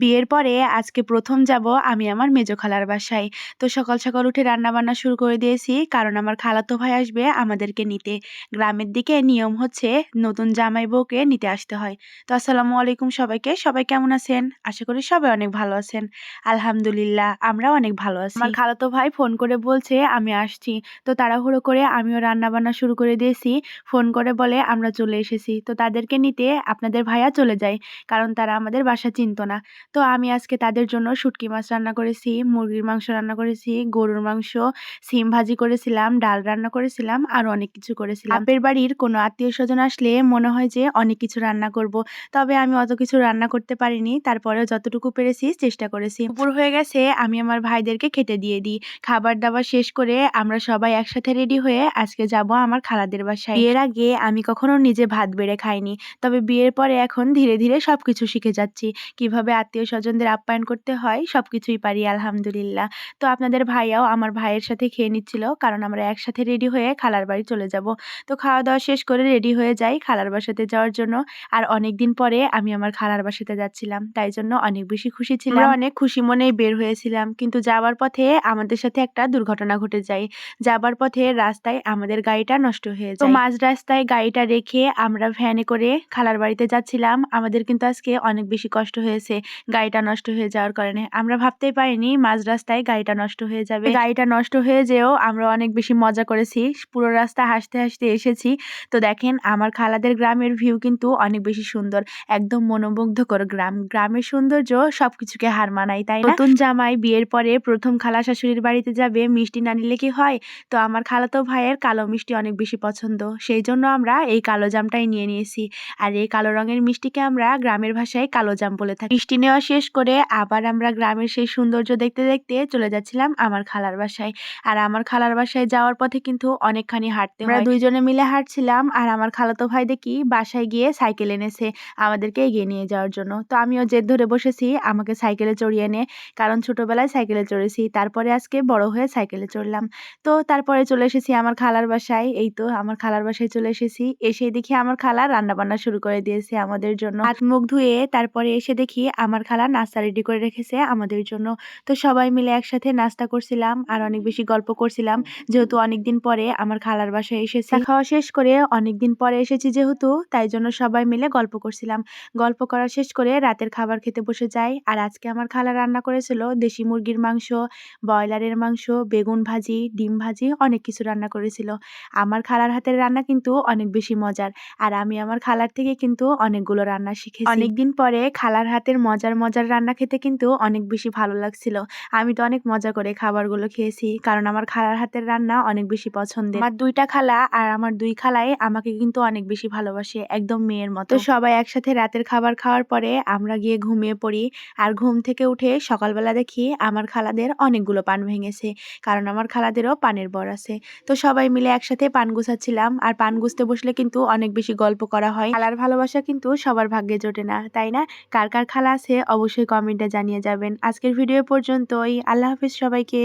বিয়ের পরে আজকে প্রথম যাব আমি আমার মেজো খালার বাসায়। তো সকাল সকাল উঠে রান্না বান্না শুরু করে দিয়েছি, কারণ আমার খালাতো ভাই আসবে আমাদেরকে নিতে। গ্রামের দিকে নিয়ম হচ্ছে নতুন জামাই বউকে নিতে আসতে হয়। তো আসসালামু আলাইকুম সবাইকে, সবাই কেমন আছেন? আশা করি সবাই অনেক ভালো আছেন। আলহামদুলিল্লাহ, আমরাও অনেক ভালো আছি। আমার খালাতো ভাই ফোন করে বলছে আমি আসছি। তো তাড়াহুড়ো করে আমিও রান্না বান্না শুরু করে দিয়েছি। ফোন করে বলে আমরা চলে এসেছি। তো তাদেরকে নিতে আপনাদের ভাইয়া চলে যায়, কারণ তারা আমাদের বাসা চিনতো না। তো আমি আজকে তাদের জন্য শুটকি মাছ রান্না করেছি, মুরগির মাংস রান্না করেছি, গরুর মাংস, সিম ভাজি করেছিলাম, ডাল রান্না করেছিলাম, আর অনেক কিছু করেছিলাম। বাপের বাড়ির কোনো আত্মীয়-স্বজন আসলে মনে হয় যে অনেক কিছু রান্না করব। তবে আমি অত কিছু রান্না করতে পারিনি, তারপরেও যতটুকু পেরেছি চেষ্টা করেছি। দুপুর হয়ে গেছে, আমি আমার ভাইদেরকে খেতে দিয়ে দিই। খাবার-দাবার শেষ করে আমরা সবাই একসাথে রেডি হয়ে আজকে যাব আমার খালাদের বাসায়। বিয়ের আগে আমি কখনো নিজে ভাত বেড়ে খাইনি, তবে বিয়ের পরে এখন ধীরে ধীরে সবকিছু শিখে যাচ্ছি। কিভাবে আত্মীয়-স্বজনদের আপ্যায়ন করতে হয় সবকিছুই পারি আলহামদুলিল্লাহ। তো আপনাদের ভাইয়াও আমার ভাইয়ের সাথে খেয়ে নিচ্ছিল, কারণ আমরা একসাথে রেডি হয়ে খালার বাড়ি চলে যাব। তো খাওয়া-দাওয়া শেষ করে রেডি হয়ে যাই খালার বাসাতে যাওয়ার জন্য। আর অনেকদিন পরে আমি আমার খালার বাসাতে যাচ্ছিলাম, তাই জন্য অনেক বেশি খুশি ছিলাম। আমরা অনেক খুশি মনেই বের হয়েছিলাম, কিন্তু যাওয়ার পথে আমাদের সাথে একটা দুর্ঘটনা ঘটে যায়। যাবার পথে রাস্তায় আমাদের গাড়িটা নষ্ট হয়ে যায়। তো মাঝ রাস্তায় গাড়িটা রেখে আমরা ভ্যানে করে খালার বাড়িতে যাচ্ছিলাম। আমাদের কিন্তু আজকে অনেক বেশি কষ্ট হয়েছে গাড়িটা নষ্ট হয়ে যাওয়ার কারণে। আমরা ভাবতেই পারিনি মাঝ রাস্তায় গাড়িটা নষ্ট হয়ে যাবে। গাড়িটা নষ্ট হয়ে যেও আমরা অনেক বেশি মজা করেছি, পুরো রাস্তা হাসতে হাসতে এসেছি। তো দেখেন আমার খালাদের গ্রামের ভিউ কিন্তু অনেক বেশি সুন্দর, একদম মনোমুগ্ধকর গ্রাম। গ্রামের সৌন্দর্য সবকিছুকে হার মানায়, তাই না? নতুন জামাই বিয়ের পরে প্রথম খালা শাশুড়ির বাড়িতে যাবে, মিষ্টি না নিলে কি হয়? তো আমার খালাতো ভাইয়ের কালো মিষ্টি অনেক বেশি পছন্দ, সেই জন্য আমরা এই কালো জামটাই নিয়ে নিয়েছি। আর এই কালো রঙের মিষ্টিকে আমরা গ্রামের ভাষায় কালো জাম বলে থাকি। মিষ্টি নেওয়া শেষ করে আবার আমরা গ্রামের সেই সৌন্দর্য দেখতে দেখতে চলে যাচ্ছিলাম আমার খালার বাসায়। আর আমার খালার বাসায় যাওয়ার পথে কিন্তু অনেকখানি হাঁটতে হয়। আমরা দুইজনে মিলে হাঁটছিলাম, আর আমার খালাতো ভাই দেখি বাসায় গিয়ে সাইকেল এনেছে আমাদেরকে এগিয়ে নিয়ে যাওয়ার জন্য। তো আমিও জেদ ধরে বসেছি আমাকে সাইকেলে চড়িয়ে নে, কারণ ছোটবেলায় সাইকেলে চড়েছি, তারপরে আজকে বড় হয়ে সাইকেলে চড়লাম। তো তারপরে চলে এসেছি আমার খালার বাসায়। এই তো আমার খালার বাসায় চলে এসেছি। এসে দেখি আমার খালা রান্না বান্না শুরু করে দিয়েছে আমাদের জন্য। হাত মুখ ধুয়ে তারপরে এসে দেখি আমার খালা নাস্তা রেডি করে রেখেছে আমাদের জন্য। তো সবাই মিলে একসাথে নাস্তা করছিলাম আর অনেক বেশি গল্প করছিলাম, যেহেতু অনেকদিন পরে আমার খালার বাসায় এসেছি। খাওয়া শেষ করে অনেকদিন পরে এসেছি যেহেতু, তাই জন্য সবাই মিলে গল্প করছিলাম। গল্প করা শেষ করে রাতের খাবার খেতে বসে যাই। আর আজকে আমার খালা রান্না করেছিল দেশি মুরগির মাংস, ব্রয়লারের মাংস, বেগুন ভাজি, ডিম ভাজি, অনেক কিছু রান্না করেছিল। আমার খালার হাতের রান্না কিন্তু অনেক বেশি মজার, আর আমি আমার খালার থেকে কিন্তু অনেকগুলো রান্না শিখেছি। অনেকদিন পরে খালার হাতের মজার মজার রান্না খেতে কিন্তু অনেক বেশি ভালো লাগছিল। আমি তো অনেক মজা করে খাবারগুলো খেয়েছি, কারণ আমার খালার হাতের রান্না অনেক বেশি পছন্দের। আমার দুইটা খালা আর আমার দুই খালাই আমাকে কিন্তু অনেক বেশি ভালোবাসে, একদম মেয়ের মতো। তো সবাই একসাথে রাতের খাবার খাওয়ার পরে আমরা গিয়ে ঘুমিয়ে পড়ি। আর ঘুম থেকে উঠে সকালবেলা দেখি আমার খালাদের অনেকগুলো পান ভেঙেছে, কারণ আমার খালাদেরও পানের বর আছে। তো সবাই মিলে একসাথে পান গুছাচ্ছিলাম, আর পান গুছতে বসলে কিন্তু অনেক বেশি গল্প করা হয়। খালার ভালোবাসা কিন্তু সবার ভাগ্যে জোটে না, তাই না? কার কার খালা আছে অবশ্যই কমেন্টে জানিয়ে যাবেন। আজকের ভিডিও পর্যন্তই। আল্লাহ হাফিজ সবাইকে।